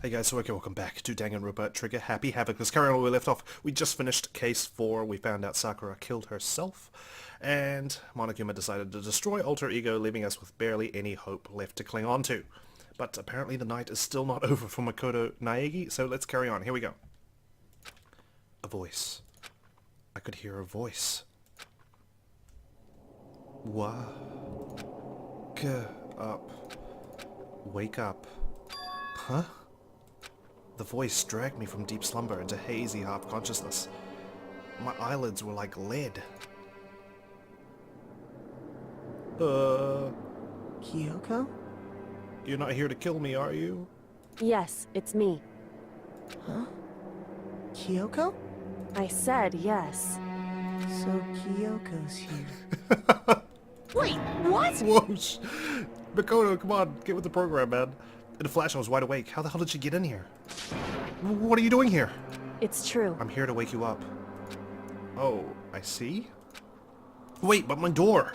Hey guys, so okay, welcome back to Danganronpa Trigger Happy Havoc. Let's carry on where we left off. We just finished case 4. We found out Sakura killed herself, and Monokuma decided to destroy Alter Ego, leaving us with barely any hope left to cling on to. But apparently the night is still not over for Makoto Naegi, so let's carry on. Here we go. A voice. I could hear a voice. Wake up. Wake up. Huh? The voice dragged me from deep slumber into hazy half-consciousness. My eyelids were like lead. Kyoko? You're not here to kill me, are you? Yes, it's me. Huh? Kyoko? I said yes. So Kyoko's here. Wait, what? Whoa! Makoto, come on, get with the program, man. In a flash, I was wide awake. How the hell did she get in here? What are you doing here? It's true. I'm here to wake you up. Oh, I see? Wait, but my door!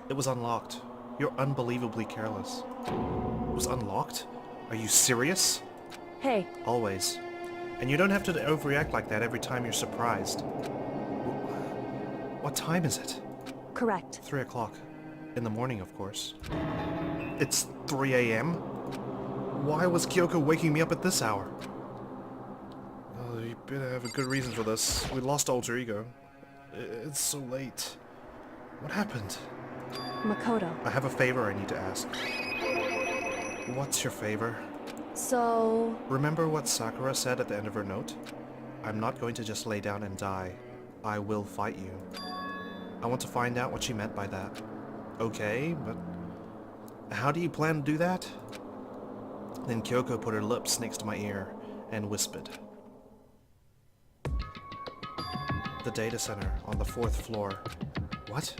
It was unlocked. You're unbelievably careless. It was unlocked? Are you serious? Hey, Always. And you don't have to overreact like that every time you're surprised. What time is it? correct. 3 o'clock. In the morning, of course. It's 3 a.m.? Why was Kyoko waking me up at this hour? Oh, you better have a good reason for this. We lost Alter Ego. It's so late. What happened? Makoto. I have a favor I need to ask. What's your favor? So, Remember what Sakura said at the end of her note? I'm not going to just lay down and die. I will fight you. I want to find out what she meant by that. Okay, but how do you plan to do that? Then Kyoko put her lips next to my ear and whispered. The data center on the 4th floor. What?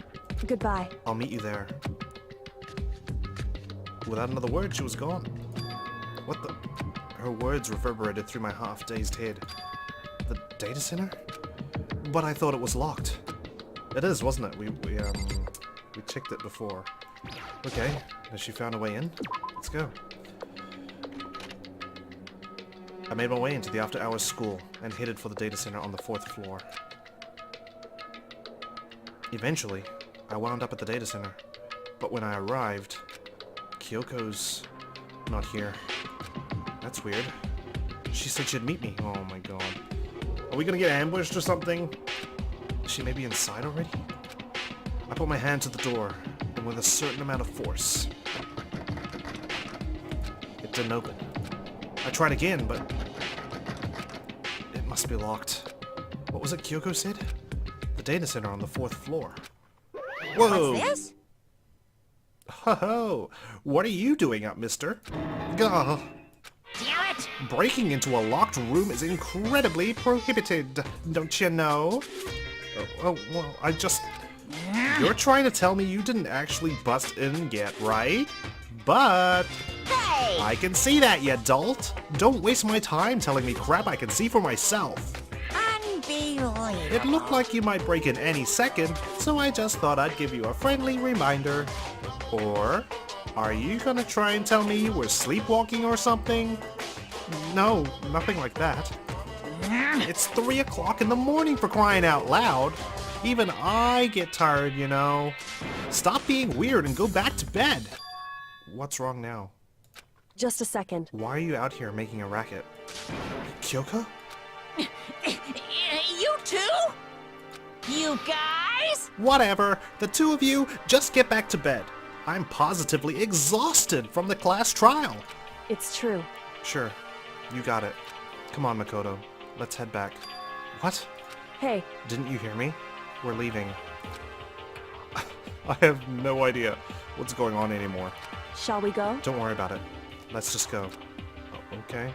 goodbye. I'll meet you there. Without another word, she was gone. What the? Her words reverberated through my half-dazed head. The data center? But I thought it was locked. It is, wasn't it? We checked it before. Okay, has she found a way in? Let's go. I made my way into the after-hours school and headed for the data center on the 4th floor. Eventually, I wound up at the data center, but when I arrived, Kyoko's not here. That's weird. She said she'd meet me. Oh my god. Are we gonna get ambushed or something? Is she maybe inside already? I put my hand to the door, and with a certain amount of force, it didn't open. I tried again, but it must be locked. What was it Kyoko said? The data center on the 4th floor. Whoa! What's this? Ho-ho! What are you doing up, mister? Gah! Damn it! Breaking into a locked room is incredibly prohibited, don't you know? Oh, well, I just... You're trying to tell me you didn't actually bust in yet, right? But... Hey! I can see that, you dolt! Don't waste my time telling me crap I can see for myself. Unbelievable. It looked like you might break in any second, so I just thought I'd give you a friendly reminder. Or, are you gonna try and tell me you were sleepwalking or something? No, nothing like that. It's 3 o'clock in the morning, for crying out loud. Even I get tired, you know. Stop being weird and go back to bed. What's wrong now? Just a second. Why are you out here making a racket? Kyoko? You too? You guys? Whatever. The two of you, just get back to bed. I'm positively exhausted from the class trial. It's true. Sure. You got it. Come on, Makoto. Let's head back. What? Hey, Didn't you hear me? We're leaving. I have no idea what's going on anymore. shall we go? Don't worry about it. Let's just go. Oh, okay.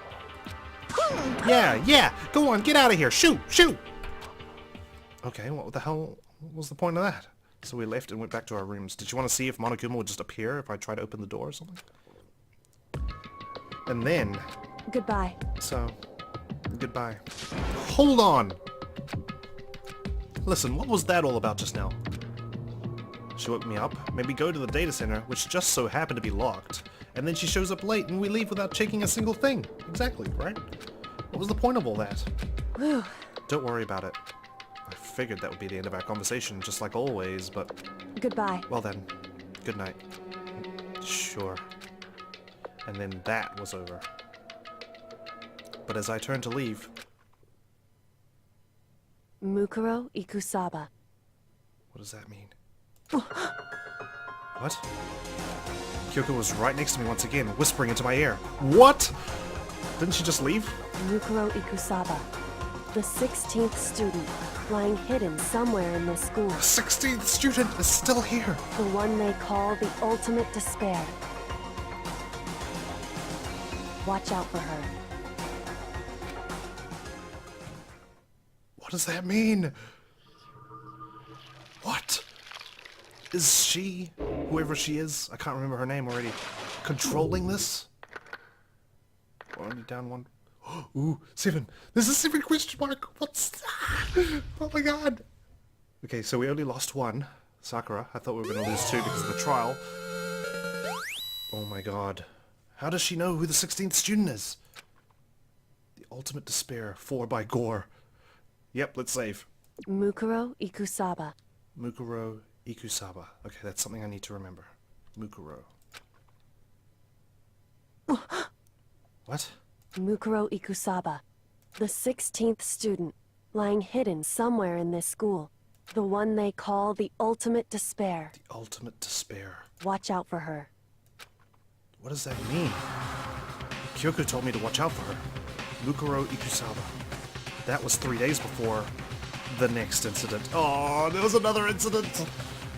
Yeah! Go on, get out of here! Shoot! Okay, what the hell was the point of that? So we left and went back to our rooms. Did you want to see if Monokuma would just appear if I tried to open the door or something? And then... Goodbye. So, goodbye. Hold on! Listen, what was that all about just now? She woke me up, made me go to the data center, which just so happened to be locked, And then she shows up late and we leave without checking a single thing. Exactly, right? What was the point of all that? Whew. Don't worry about it. I figured that would be the end of our conversation, just like always, but... Goodbye. Well then, good night. Sure. And then that was over. But as I turned to leave... Mukuro Ikusaba. What does that mean? What? Kyoko was right next to me once again, whispering into my ear. What? Didn't she just leave? Mukuro Ikusaba. The 16th student, lying hidden somewhere in this school. The 16th student is still here. The one they call the ultimate despair. Watch out for her. What does that mean? What? Is she, whoever she is, I can't remember her name already, controlling this? We're only down one. Ooh, 7. There's a 7 question mark. What's that? Oh my god. Okay, so we only lost 1. Sakura. I thought we were going to lose 2 because of the trial. Oh my god. How does she know who the 16th student is? The ultimate despair. 4 by Gore. Yep, let's save. Mukuro Ikusaba. Mukuro Ikusaba. Okay, that's something I need to remember. Mukuro. What? Mukuro Ikusaba. The 16th student, lying hidden somewhere in this school. The one they call the ultimate despair. The ultimate despair. Watch out for her. What does that mean? Kyoko told me to watch out for her. Mukuro Ikusaba. That was 3 days before the next incident. Oh, there was another incident!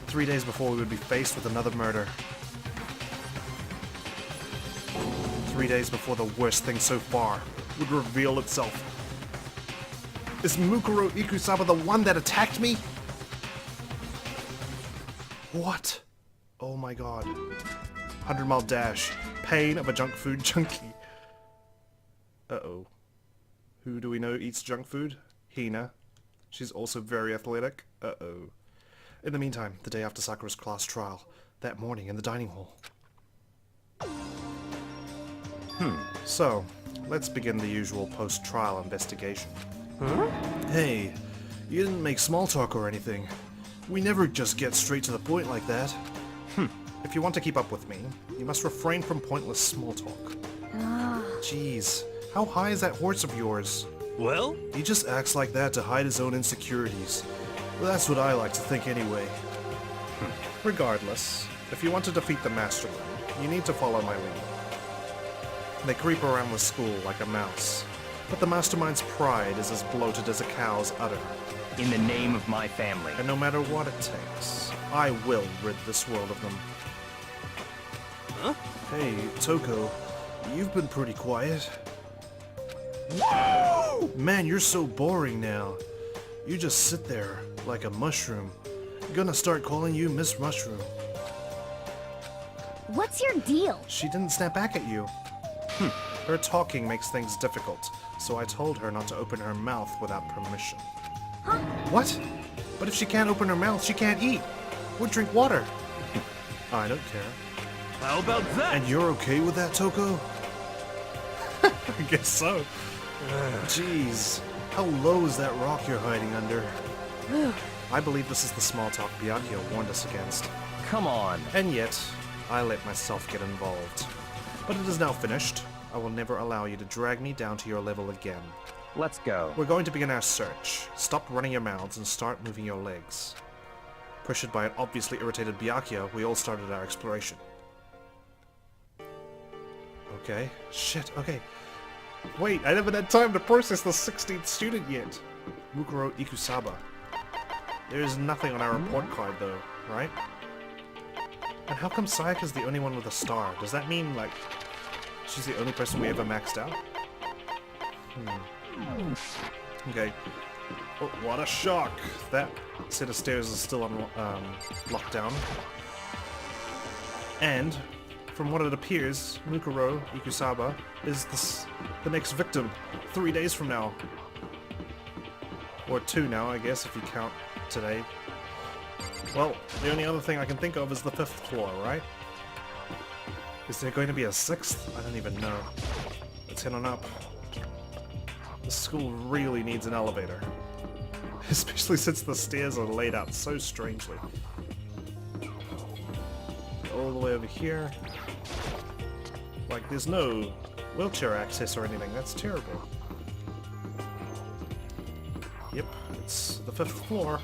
3 days before we would be faced with another murder. 3 days before the worst thing so far would reveal itself. Is Mukuro Ikusaba the one that attacked me? What? Oh my god. 100-mile dash. Pain of a junk food junkie. Uh-oh. Who do we know eats junk food? Hina. She's also very athletic. Uh-oh. In the meantime, the day after Sakura's class trial, that morning in the dining hall. So, let's begin the usual post-trial investigation. Huh? Hey, you didn't make small talk or anything. We never just get straight to the point like that. If you want to keep up with me, you must refrain from pointless small talk. Jeez, how high is that horse of yours? Well? He just acts like that to hide his own insecurities. Well, that's what I like to think anyway. Regardless, if you want to defeat the Mastermind, you need to follow my lead. They creep around the school like a mouse, but the Mastermind's pride is as bloated as a cow's udder. In the name of my family. And no matter what it takes, I will rid this world of them. Huh? Hey, Toko, you've been pretty quiet. Man, you're so boring now. You just sit there like a mushroom. Gonna start calling you Miss Mushroom. What's your deal? She didn't snap back at you. Her talking makes things difficult, so I told her not to open her mouth without permission. Huh? What? But if she can't open her mouth, she can't eat. Or drink water. I don't care. How about that? And you're okay with that, Toko? I guess so. Jeez, how low is that rock you're hiding under? I believe this is the small talk Byakuya warned us against. Come on. And yet, I let myself get involved. But it is now finished. I will never allow you to drag me down to your level again. Let's go. We're going to begin our search. Stop running your mouths and start moving your legs. Pressured by an obviously irritated Byakuya, we all started our exploration. Okay. Shit, okay. Wait, I haven't had time to process the 16th student yet. Mukuro Ikusaba. There is nothing on our report card though, right? And how come Sayaka's the only one with a star? Does that mean, like, she's the only person we ever maxed out? Okay. Oh, what a shock! That set of stairs is still on lockdown. And, from what it appears, Mukuro Ikusaba is the next victim 3 days from now. Or 2 now, I guess, if you count today. Well, the only other thing I can think of is the 5th floor, right? Is there going to be a sixth? I don't even know. Let's head on up. The school really needs an elevator. Especially since the stairs are laid out so strangely. All the way over here. Like, there's no wheelchair access or anything. That's terrible. Yep, it's the 5th floor.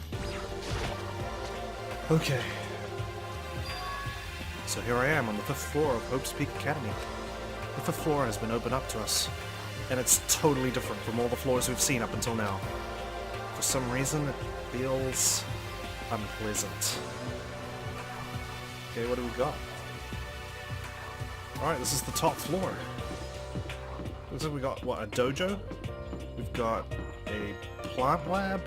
Okay. So here I am on the 5th floor of Hope's Peak Academy. The 5th floor has been opened up to us, and it's totally different from all the floors we've seen up until now. For some reason, it feels unpleasant. Okay, what do we got? Alright, this is the top floor. Looks like we got, what, a dojo? We've got a plant lab.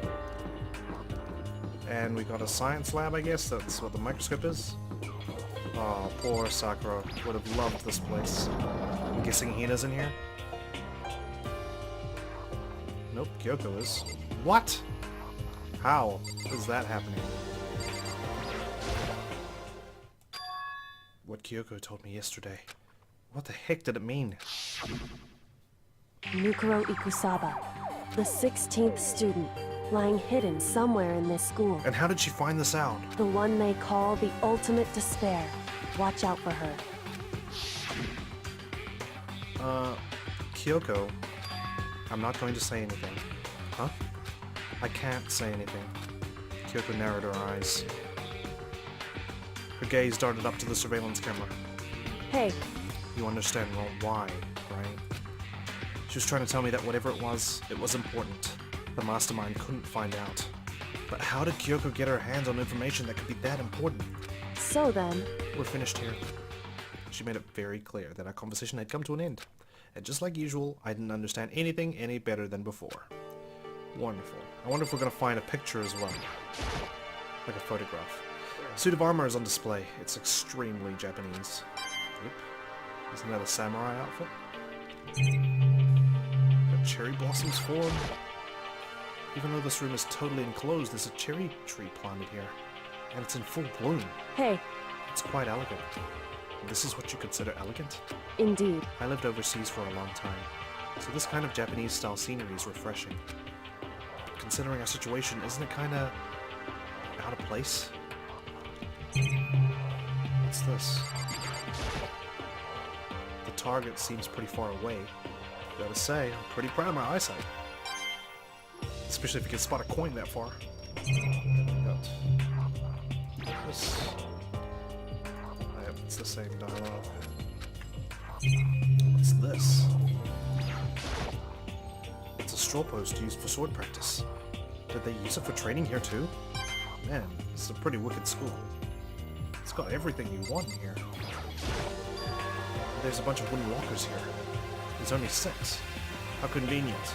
And we got a science lab, I guess. That's what the microscope is. Oh, poor Sakura. Would have loved this place. I'm guessing Hina's in here? Nope, Kyoko is. What? How is that happening? What Kyoko told me yesterday. What the heck did it mean? Mikuro Ikusaba, the 16th student, lying hidden somewhere in this school. And how did she find this out? The one they call the ultimate despair. Watch out for her. Kyoko, I'm not going to say anything. Huh? I can't say anything. Kyoko narrowed her eyes. Her gaze darted up to the surveillance camera. Hey, You understand why, right? She was trying to tell me that whatever it was important. The mastermind couldn't find out. But how did Kyoko get her hands on information that could be that important? so then, We're finished here. She made it very clear that our conversation had come to an end. And just like usual, I didn't understand anything any better than before. Wonderful. I wonder if we're going to find a picture as well. Like a photograph. A suit of armor is on display. It's extremely Japanese. Yep. Isn't that a samurai outfit? Got cherry blossoms form. Even though this room is totally enclosed, there's a cherry tree planted here. And it's in full bloom. hey, It's quite elegant. This is what you consider elegant? indeed. I lived overseas for a long time, so this kind of Japanese-style scenery is refreshing. Considering our situation, isn't it kinda out of place? What's this? The target seems pretty far away. Gotta say, I'm pretty proud of my eyesight. Especially if you can spot a coin that far. Got this. Yep, it's the same dialogue. What's this? It's a straw post used for sword practice. Did they use it for training here too? Man, this is a pretty wicked school. It's got everything you want in here. There's a bunch of wooden lockers here. There's only 6. How convenient.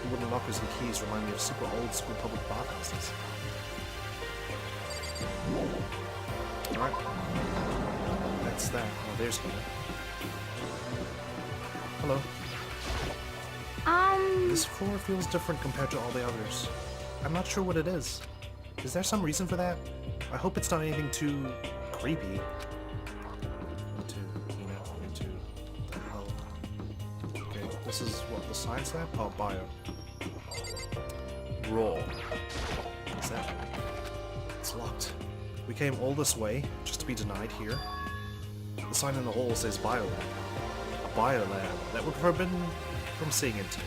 The wooden lockers and keys remind me of super old school public bathhouses. Alright. That's that. Oh, there's Hina. Hello. This floor feels different compared to all the others. I'm not sure what it is. Is there some reason for that? I hope it's not anything too creepy. Into the hell. Okay, this is what, the science lab? Oh, bio. Raw. What's that? It's locked. We came all this way just to be denied here. The sign in the hall says bio lab. A bio lab that we're forbidden from seeing into.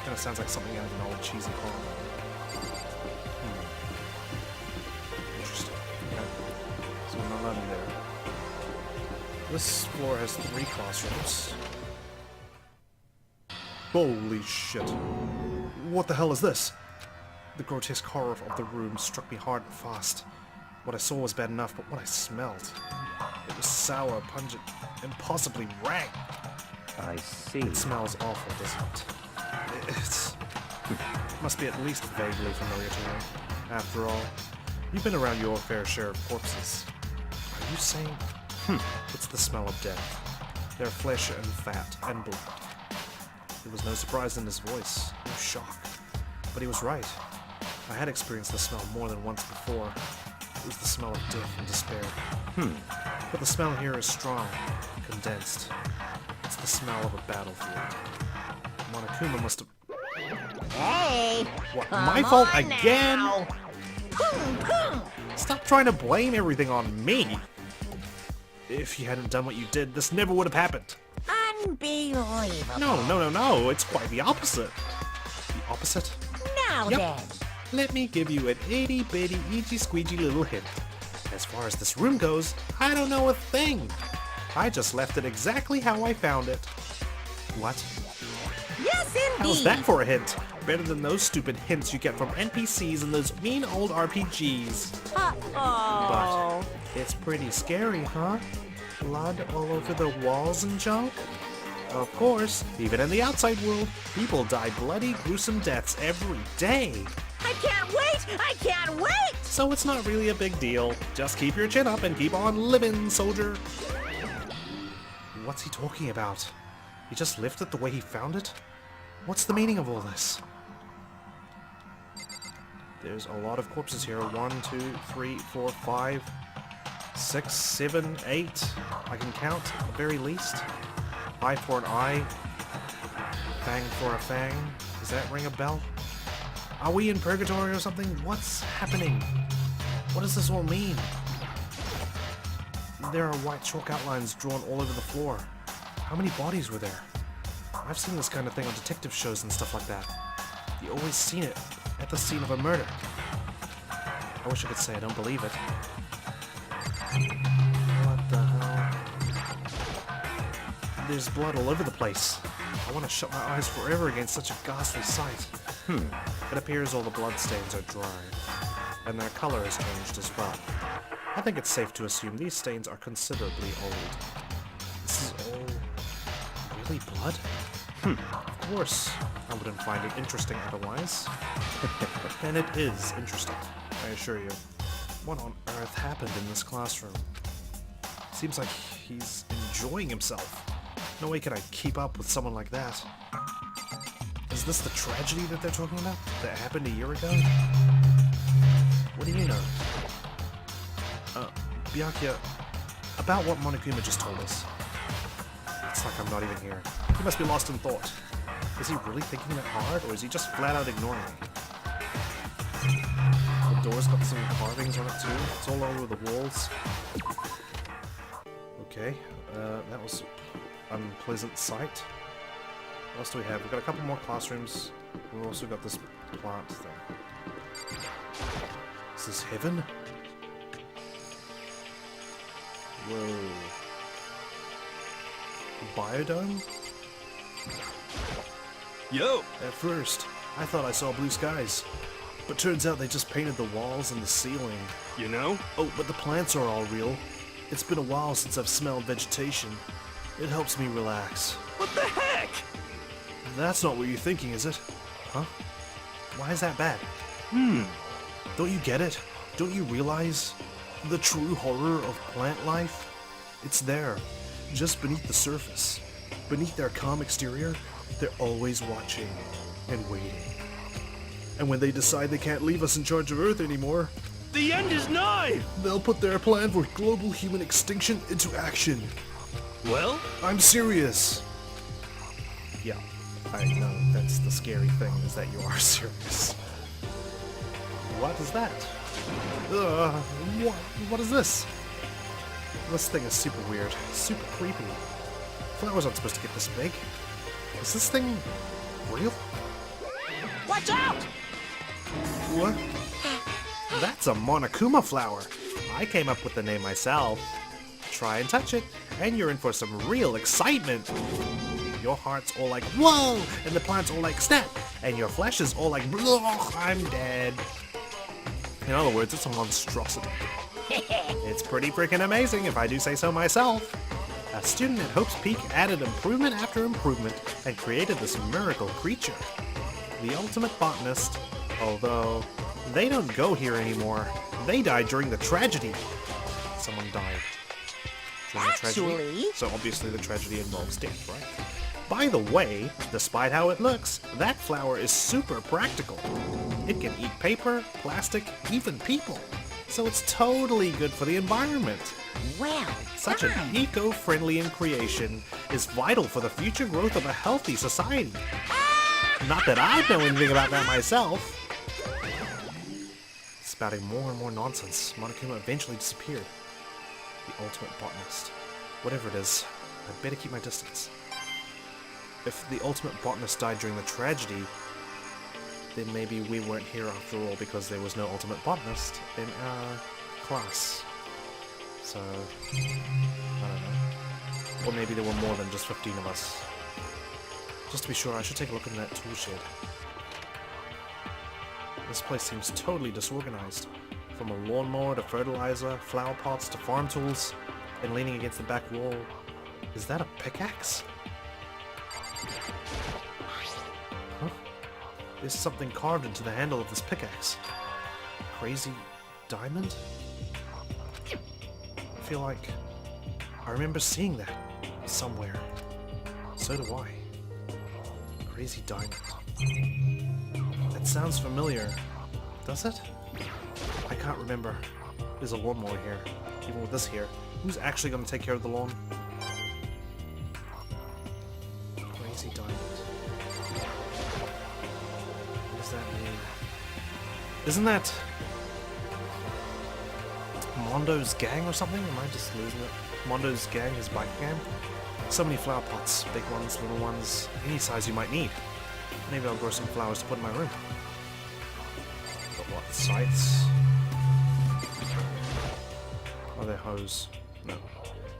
Kind of sounds like something out of an old cheesy horror movie. Interesting. Okay. So we're not allowed in there. This floor has 3 classrooms. Holy shit. What the hell is this? The grotesque horror of the room struck me hard and fast. What I saw was bad enough, but what I smelled... It was sour, pungent, and possibly rank. I see. It smells awful, doesn't it? It must be at least vaguely familiar to me. After all, you've been around your fair share of corpses. Are you saying... It's the smell of death. Their flesh and fat and blood. There was no surprise in his voice, no shock. But he was right. I had experienced the smell more than once before. It was the smell of death and despair. But the smell here is strong, condensed. It's the smell of a battlefield. Monokuma must have... Hey! What, come my fault on again? now. Stop trying to blame everything on me! If you hadn't done what you did, this never would have happened. Unbelievable. No, it's quite the opposite. The opposite? Now Yep. then. Let me give you an itty-bitty, eegee-squeegee little hint. As far as this room goes, I don't know a thing. I just left it exactly how I found it. What? Yes, indeed. How's that for a hint? Better than those stupid hints you get from NPCs and those mean old RPGs. Uh-oh. But it's pretty scary, huh? Blood all over the walls and junk? Of course, even in the outside world, people die bloody, gruesome deaths every day. I can't wait! I can't wait! So it's not really a big deal. Just keep your chin up and keep on living, soldier. What's he talking about? He just left it the way he found it? What's the meaning of all this? There's a lot of corpses here. 1, 2, 3, 4, 5, 6, 7, 8. I can count, at the very least. Eye for an eye. Fang for a fang. Does that ring a bell? Are we in purgatory or something? What's happening? What does this all mean? There are white chalk outlines drawn all over the floor. How many bodies were there? I've seen this kind of thing on detective shows and stuff like that. You always seen it at the scene of a murder. I wish I could say I don't believe it. What the hell? There's blood all over the place. I want to shut my eyes forever against such a ghastly sight. It appears all the bloodstains are dry, and their color has changed as well. I think it's safe to assume these stains are considerably old. This is all really blood? Of course, I wouldn't find it interesting otherwise. And it is interesting, I assure you. What on earth happened in this classroom? Seems like he's enjoying himself. No way can I keep up with someone like that. Is this the tragedy that they're talking about? That happened a year ago? What do you know? Byakuya, about what Monokuma just told us. It's like I'm not even here. He must be lost in thought. Is he really thinking that hard, or is he just flat out ignoring me? The door's got some carvings on it too. It's all over the walls. Okay, that was an unpleasant sight. What else do we have? We've got a couple more classrooms. We've also got this plant thing. Is this heaven? Whoa. Biodome? Yo! At first, I thought I saw blue skies. But turns out they just painted the walls and the ceiling. You know? Oh, but the plants are all real. It's been a while since I've smelled vegetation. It helps me relax. What the heck? That's not what you're thinking, is it? Huh? Why is that bad? Don't you get it? Don't you realize the true horror of plant life? It's there, just beneath the surface. Beneath their calm exterior, they're always watching and waiting. And when they decide they can't leave us in charge of Earth anymore, The end is nigh! they'll put their plan for global human extinction into action. Well? I'm serious. Yeah, I know that's the scary thing, is that you are serious. What is that? What is this? This thing is super weird, super creepy. Flowers aren't supposed to get this big. Is this thing real? Watch out! What? That's a Monokuma flower. I came up with the name myself. Try and touch it, and you're in for some real excitement. Your heart's all like, whoa! And the plant's all like, snap! And your flesh is all like, I'm dead. In other words, it's a monstrosity. It's pretty freaking amazing, if I do say so myself. A student at Hope's Peak added improvement after improvement and created this miracle creature. The ultimate botanist, although they don't go here anymore. They died during the tragedy. Someone died. During the tragedy? Actually- So obviously the tragedy involves death, right? By the way, despite how it looks, that flower is super practical. It can eat paper, plastic, even people. so it's totally good for the environment. Well, Such an eco-friendly creation is vital for the future growth of a healthy society. Not that I know anything about that myself. Spouting more and more nonsense, Monokuma eventually disappeared. The ultimate botanist. Whatever it is, I'd better keep my distance. If the ultimate botanist died during the tragedy, then maybe we weren't here after all because there was no ultimate botanist in our class. So, I don't know. Or maybe there were more than just 15 of us. Just to be sure, I should take a look in that tool shed. This place seems totally disorganized. From a lawnmower to fertilizer, flower pots to farm tools, and leaning against the back wall. Is that a pickaxe? Huh? There's something carved into the handle of this pickaxe. Crazy diamond? I feel like I remember seeing that somewhere. So do I. Crazy diamond. That sounds familiar. Does it? I can't remember. There's a lawnmower here. Even with this here. Who's actually going to take care of the lawn? Crazy diamond. What does that mean? Isn't that Mondo's gang or something? Am I just losing it? Mondo's gang, his bike gang? So many flower pots. Big ones, little ones. Any size you might need. Maybe I'll grow some flowers to put in my room. Got what? Scythes? Oh, they're hoes. No,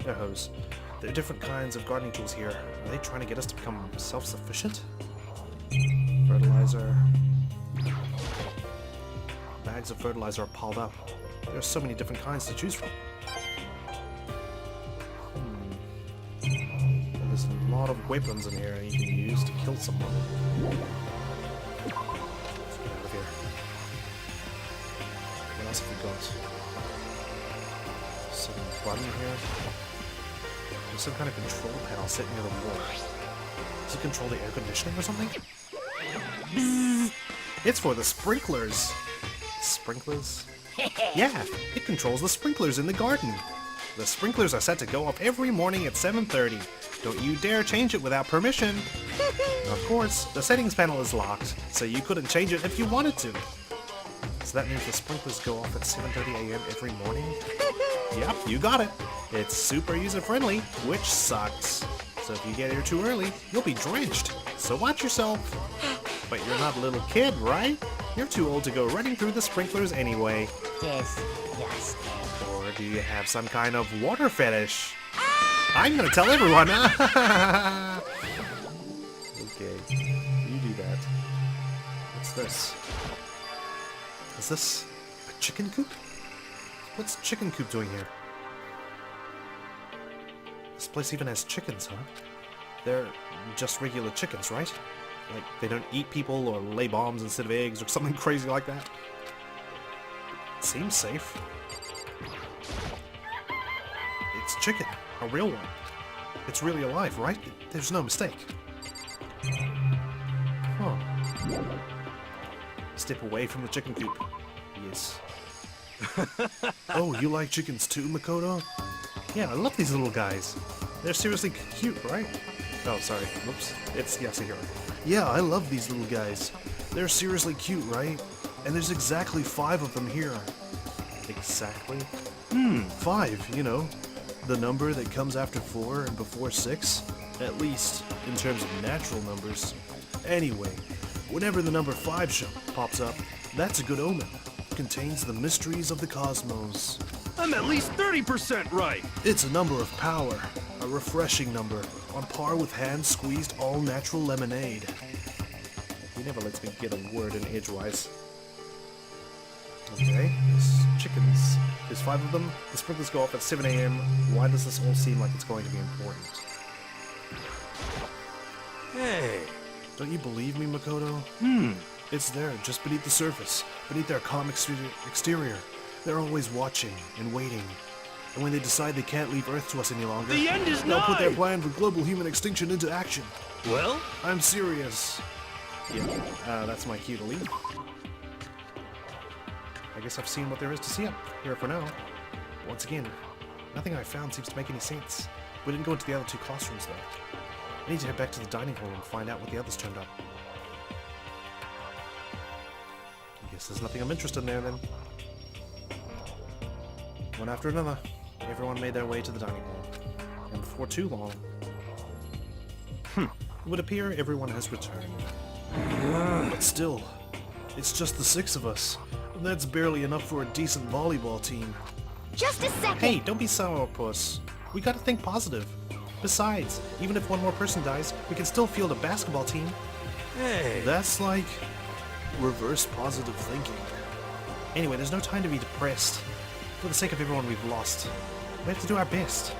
they're hoes. There are different kinds of gardening tools here. Are they trying to get us to become self-sufficient? Fertilizer. Bags of fertilizer are piled up. There are so many different kinds to choose from. And there's a lot of weapons in here you can use to kill someone. Let's get out of here. What else have we got? Some button here. There's some kind of control panel sitting near the wall. Does it control the air conditioning or something? It's for the sprinklers. Sprinklers? Yeah, it controls the sprinklers in the garden. The sprinklers are set to go off every morning at 7:30. Don't you dare change it without permission. Of course, the settings panel is locked, so you couldn't change it if you wanted to. So that means the sprinklers go off at 7:30 a.m. every morning? Yep, you got it. It's super user-friendly, which sucks. So if you get here too early, you'll be drenched. So watch yourself. But you're not a little kid, right? You're too old to go running through the sprinklers anyway. disgusting. Or do you have some kind of water fetish? I'm gonna tell everyone. Okay, you do that. What's this? Is this a chicken coop? What's chicken coop doing here? This place even has chickens, huh? They're just regular chickens, right? Like, they don't eat people or lay bombs instead of eggs or something crazy like that. Seems safe. It's chicken. A real one. It's really alive, right? There's no mistake. Huh. Step away from the chicken coop. Yes. Oh, you like chickens too, Makoto? Yeah, I love these little guys. They're seriously cute, right? Oh, sorry. Whoops. It's Yasuhiro. Yeah, I love these little guys. They're seriously cute, right? And there's exactly 5 of them here. Exactly? 5, you know. The number that comes after 4 and before 6. At least, in terms of natural numbers. Anyway, whenever the number 5 pops up, that's a good omen. It contains the mysteries of the cosmos. I'm at least 30% right. It's a number of power, a refreshing number, on par with hand-squeezed all-natural lemonade. He never lets me get a word in edgewise. Okay, there's chickens. There's 5 of them. The sprinklers go off at 7 a.m. Why does this all seem like it's going to be important? Hey. Don't you believe me, Makoto? It's there, just beneath the surface, beneath their calm exterior. They're always watching and waiting. And when they decide they can't leave Earth to us any longer, The end is they'll put their nigh. plan for global human extinction into action. Well, I'm serious. Yeah, that's my cue to leave. I guess I've seen what there is to see up here for now. Once again, nothing I found seems to make any sense. We didn't go into the other two classrooms though. I need to head back to the dining hall and find out what the others turned up. I guess there's nothing I'm interested in there then. One after another, everyone made their way to the dining hall. And before too long, it would appear everyone has returned. But still, it's just the 6 of us. And that's barely enough for a decent volleyball team. Just a second! Hey, don't be sourpuss. We gotta think positive. Besides, even if one more person dies, we can still field a basketball team. Hey! That's like reverse positive thinking. Anyway, there's no time to be depressed. For the sake of everyone we've lost, we have to do our best.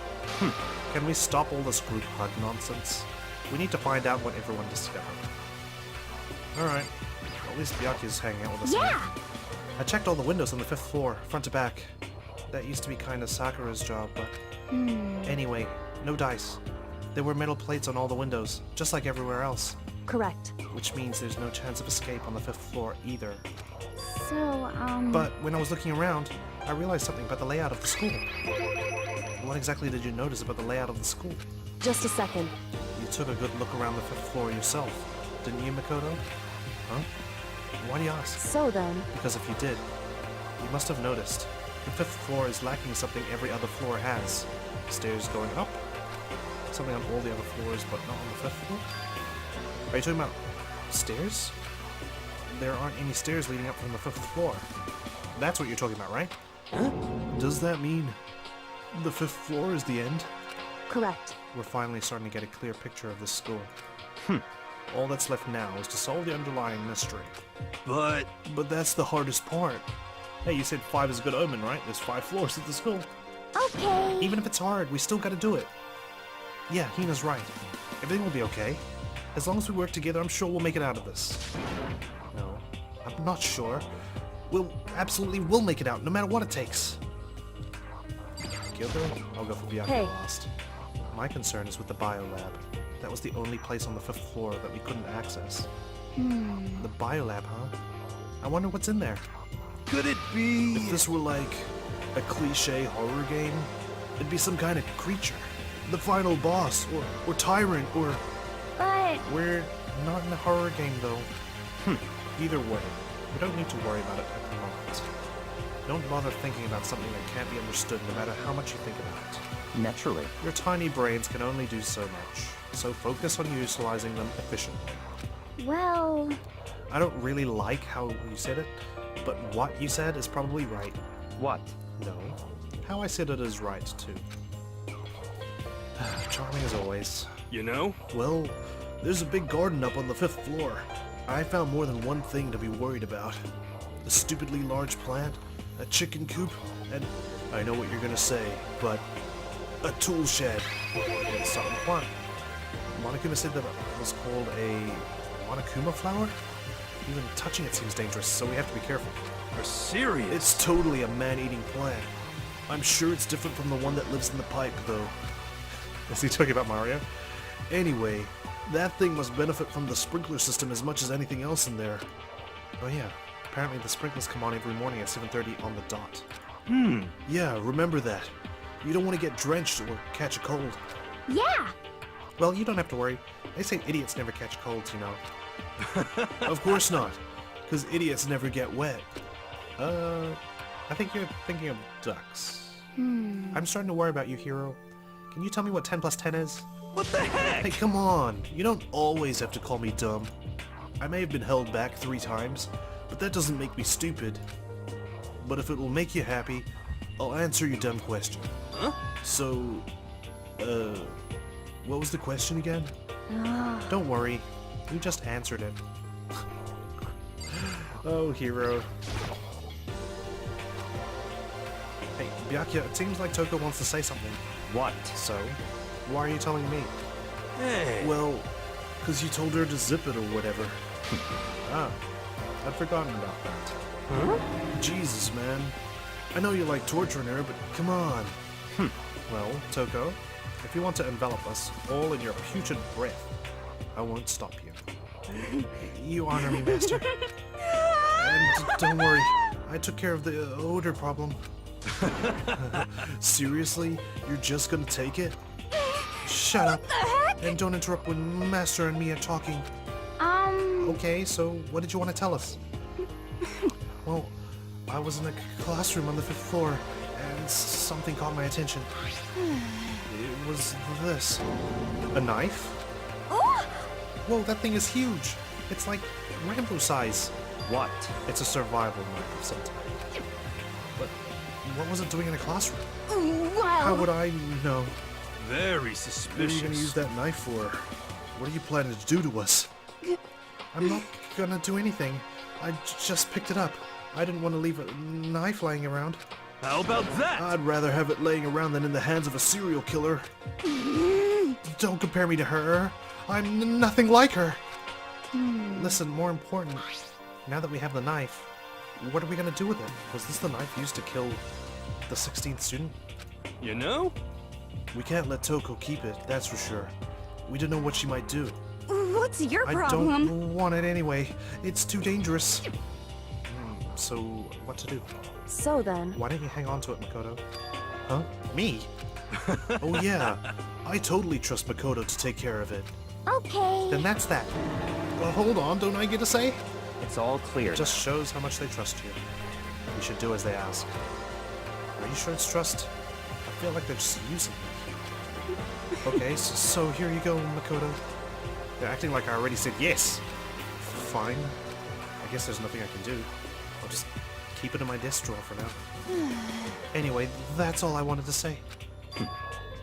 Can we stop all this group hug nonsense? We need to find out what everyone discovered. Alright, at least Byakuya's hanging out with us Yeah! now. I checked all the windows on the 5th floor, front to back. That used to be kinda Sakura's job, but... Anyway, no dice. There were metal plates on all the windows, just like everywhere else. Correct. Which means there's no chance of escape on the 5th floor either. So, But when I was looking around, I realized something about the layout of the school. What exactly did you notice about the layout of the school? Just a second. You took a good look around the 5th floor yourself, didn't you, Makoto? Huh? Why do you ask? So then, Because if you did, you must have noticed. The 5th floor is lacking something every other floor has. Stairs going up, something on all the other floors but not on the 5th floor? Are you talking about stairs? There aren't any stairs leading up from the 5th floor. That's what you're talking about, right? Huh? Does that mean the 5th floor is the end? correct. We're finally starting to get a clear picture of this school. All that's left now is to solve the underlying mystery. But But that's the hardest part. Hey, you said 5 is a good omen, right? There's 5 floors at the school. okay. Even if it's hard, we still gotta do it. Yeah, Hina's right. Everything will be okay. As long as we work together, I'm sure we'll make it out of this. No, I'm not sure. We'll absolutely will make it out, no matter what it takes. Kyoto? I'll go for Byakuya Hey. last. My concern is with the biolab. That was the only place on the 5th floor that we couldn't access. The biolab, huh? I wonder what's in there. could it be? If this were like a cliche horror game, it'd be some kind of creature. The final boss, or tyrant, or... But We're not in a horror game, though. Either way, we don't need to worry about it at the moment. Don't bother thinking about something that can't be understood no matter how much you think about it. Naturally. Your tiny brains can only do so much, so focus on utilizing them efficiently. well, I don't really like how you said it, but what you said is probably right. What? No, how I said it is right, too. Charming as always. You know? Well, there's a big garden up on the 5th floor. I found more than one thing to be worried about. A stupidly large plant, a chicken coop, and I know what you're gonna say, but a tool shed. It's something fun. Monokuma said that it was called a Monokuma flower? Even touching it seems dangerous, so we have to be careful. You're serious? It's totally a man-eating plant. I'm sure it's different from the one that lives in the pipe, though. Is he talking about Mario? Anyway, that thing must benefit from the sprinkler system as much as anything else in there. Oh yeah, apparently the sprinklers come on every morning at 7:30 on the dot. Yeah, remember that. You don't want to get drenched or catch a cold. yeah. Well, you don't have to worry. They say idiots never catch colds, you know. Of course not, because idiots never get wet. I think you're thinking of ducks. I'm starting to worry about you, Hero. Can you tell me what 10 plus 10 is? What the heck? Hey, come on! You don't always have to call me dumb. I may have been held back 3 times, but that doesn't make me stupid. But if it will make you happy, I'll answer your dumb question. Huh? So, what was the question again? Don't worry, you just answered it. Oh, Hero. Hey, Byakuya, it seems like Toko wants to say something. What? So, why are you telling me? Hey. Well, because you told her to zip it or whatever. Ah, I'd forgotten about that. Huh? Jesus, man. I know you like torturing her, but come on. Well, Toko, if you want to envelop us all in your putrid breath, I won't stop you. You honor me, Master. And don't worry, I took care of the odor problem. Seriously? You're just gonna take it? Shut up. And don't interrupt when Master and me are talking. Okay, so what did you want to tell us? Well, I was in a classroom on the 5th floor, and something caught my attention. It was this. A knife? Whoa, that thing is huge. It's like Rambo size. What? It's a survival knife of some type. But what was it doing in a classroom? How would I know? Very What are you suspicious. gonna use that knife for? What are you planning to do to us? I'm not gonna do anything. I just picked it up. I didn't want to leave a knife lying around. How about that? I'd rather have it laying around than in the hands of a serial killer. Don't compare me to her. I'm nothing like her. Listen, more important, now that we have the knife, what are we gonna do with it? Was this the knife used to kill the 16th student? You know? We can't let Toko keep it, that's for sure. We don't know what she might do. What's your I problem? don't want it anyway. It's too dangerous. So, what to do? So then, Why don't you hang on to it, Makoto? Huh? Me? Oh yeah, I totally trust Makoto to take care of it. Okay. Then that's that. Well, hold on, don't I get a say? It's all clear. It just shows how much they trust you. You should do as they ask. Are you sure it's trust? I feel like they're just using me. Okay, so here you go, Makoto. They're acting like I already said yes. Fine. I guess there's nothing I can do. I'll just keep it in my desk drawer for now. Anyway, that's all I wanted to say.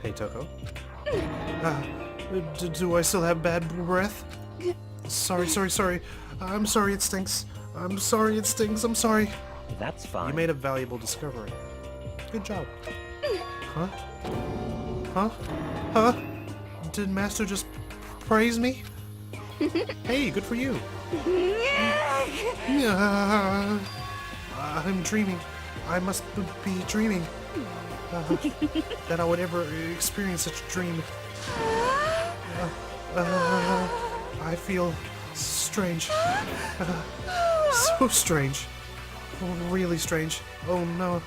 Hey, Toko. Do I still have bad breath? Sorry. I'm sorry it stinks. I'm sorry it stings. I'm sorry. That's fine. You made a valuable discovery. Good job. Huh? Huh? Huh? Did Master just praise me? Hey, good for you. I'm dreaming. I must be dreaming. That I would ever experience such a dream. I feel strange. So strange. Really strange. Oh no.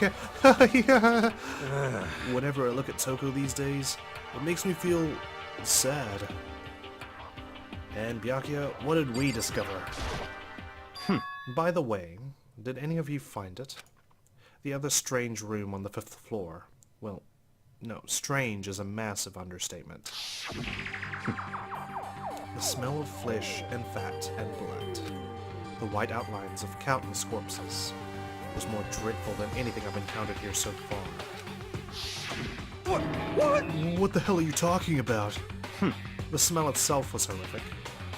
Yeah. Whenever I look at Toko these days, it makes me feel sad. And Byakuya, what did we discover? By the way, did any of you find it? The other strange room on the 5th floor. Well, no, strange is a massive understatement. The smell of flesh and fat and blood. The white outlines of countless corpses was more dreadful than anything I've encountered here so far. What the hell are you talking about? The smell itself was horrific,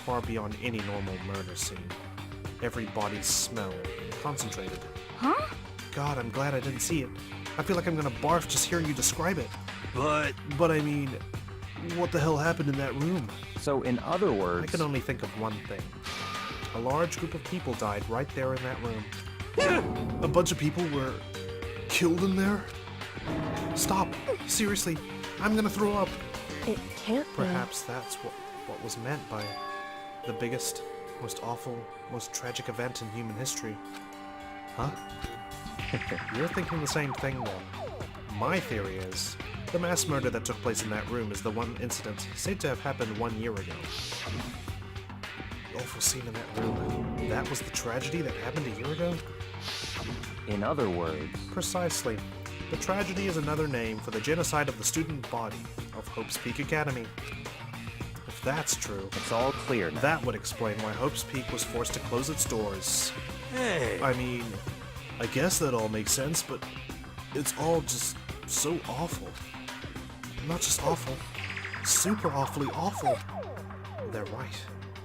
far beyond any normal murder scene. Every body's smell, concentrated. Huh? God, I'm glad I didn't see it. I feel like I'm gonna barf just hearing you describe it. But I mean, what the hell happened in that room? So in other words... I can only think of one thing. A large group of people died right there in that room. A bunch of people were killed in there? Stop. Seriously, I'm gonna throw up. it can't be. Perhaps that's what was meant by the biggest, most awful, most tragic event in human history. Huh? You're thinking the same thing then. My theory is, the mass murder that took place in that room is the one incident said to have happened 1 year ago. The awful scene in that room, that was the tragedy that happened a year ago? In other words... Precisely. The tragedy is another name for the genocide of the student body of Hope's Peak Academy. If that's true, It's all clear now. that would explain why Hope's Peak was forced to close its doors. Hey. I mean, I guess that all makes sense, but it's all just so awful. Not just awful, super awfully awful. They're right.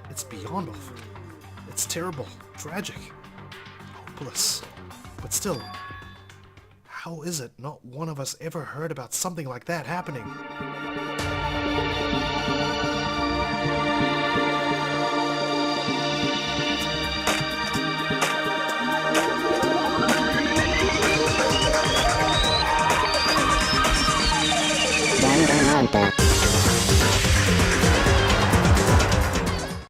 It's beyond awful. It's terrible, tragic, hopeless. But still, how is it not one of us ever heard about something like that happening?